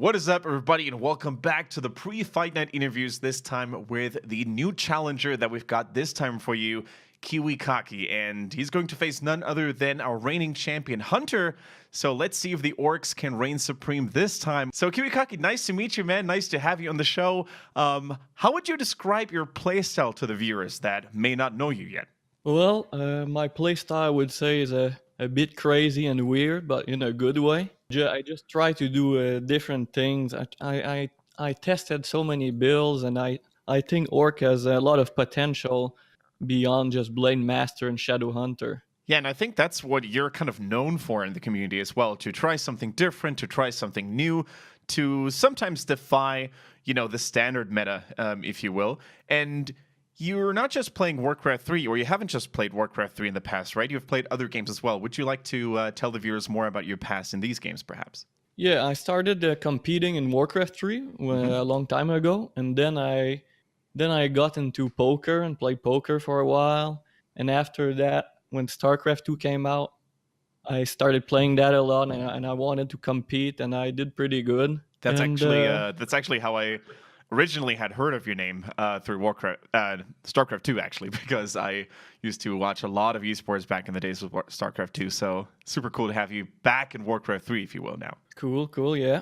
What is up, everybody, and welcome back to the pre-fight night interviews, this time with the new challenger that we've got this time for you, KiWiKaKi, and he's going to face none other than our reigning champion, Hunter. So let's see if the orcs can reign supreme this time. So KiWiKaKi, nice to meet you, man. Nice to have you on the show. How would you describe your playstyle to the viewers that may not know you yet? Well, my playstyle I would say is a bit crazy and weird, but in a good way. I just try to do different things. I tested so many builds, and I think Orc has a lot of potential beyond just Blade Master and Shadow Hunter. Yeah, and I think that's what you're kind of known for in the community as well, to try something different, to try something new, to sometimes defy, the standard meta, if you will. And you're not just playing Warcraft 3, or you haven't just played Warcraft 3 in the past, right? You've played other games as well. Would you like to tell the viewers more about your past in these games, perhaps? Yeah, I started competing in Warcraft 3 a long time ago, and then I got into poker and played poker for a while. And after that, when StarCraft 2 came out, I started playing that a lot, and I wanted to compete, and I did pretty good. That's And, actually how I originally had heard of your name through StarCraft 2, actually, because I used to watch a lot of esports back in the days with StarCraft 2. So super cool to have you back in Warcraft 3, if you will, now. Cool, yeah.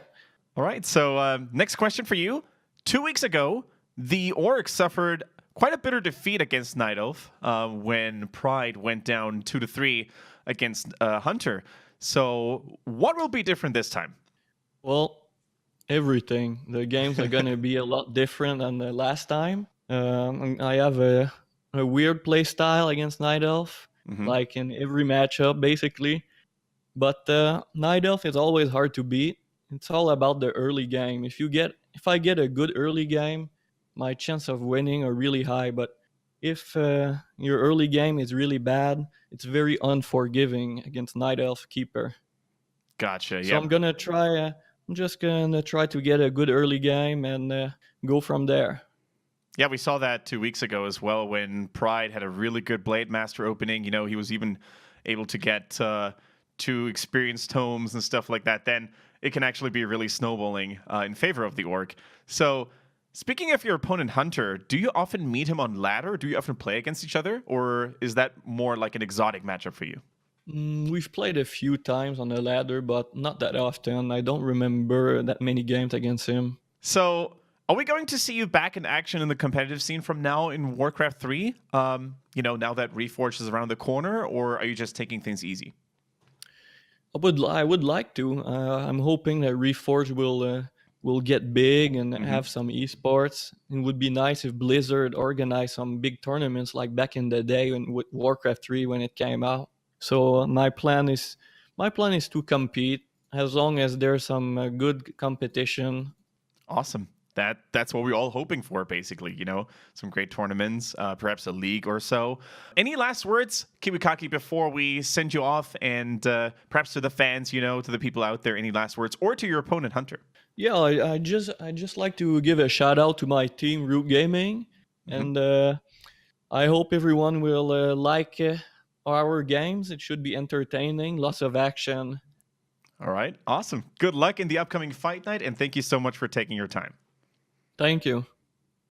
All right, so next question for you. 2 weeks ago, the Orcs suffered quite a bitter defeat against Night Elf when Pride went down 2-3 against Hunter. So what will be different this time? Well, everything. The games are gonna be a lot different than the last time. I have a weird play style against Night Elf, like in every matchup, basically. But Night Elf is always hard to beat. It's all about the early game. If I get a good early game, my chance of winning are really high. But if your early game is really bad, it's very unforgiving against Night Elf Keeper. Gotcha. So Yeah. I'm just gonna try to get a good early game and go from there. Yeah, we saw that 2 weeks ago as well when Pride had a really good Blade Master opening. He was even able to get 2 experienced tomes and stuff like that. Then it can actually be really snowballing in favor of the Orc. So speaking of your opponent, Hunter, do you often meet him on ladder? Do you often play against each other? Or is that more like an exotic matchup for you? We've played a few times on the ladder, but not that often. I don't remember that many games against him. So are we going to see you back in action in the competitive scene from now in Warcraft 3? Now that Reforged is around the corner, or are you just taking things easy? I would like to. I'm hoping that Reforged will get big and have some esports. It would be nice if Blizzard organized some big tournaments like back in the day with Warcraft 3 when it came out. So my plan is to compete as long as there's some good competition. Awesome. That's what we're all hoping for, basically. Some great tournaments, perhaps a league or so. Any last words, KiWiKaKi, before we send you off, and perhaps to the fans, to the people out there, any last words, or to your opponent, Hunter? Yeah, I just like to give a shout out to my team, Root Gaming, and I hope everyone will like our games. It should be entertaining, lots of action. All right, awesome. Good luck in the upcoming fight night, and thank you so much for taking your time. Thank you.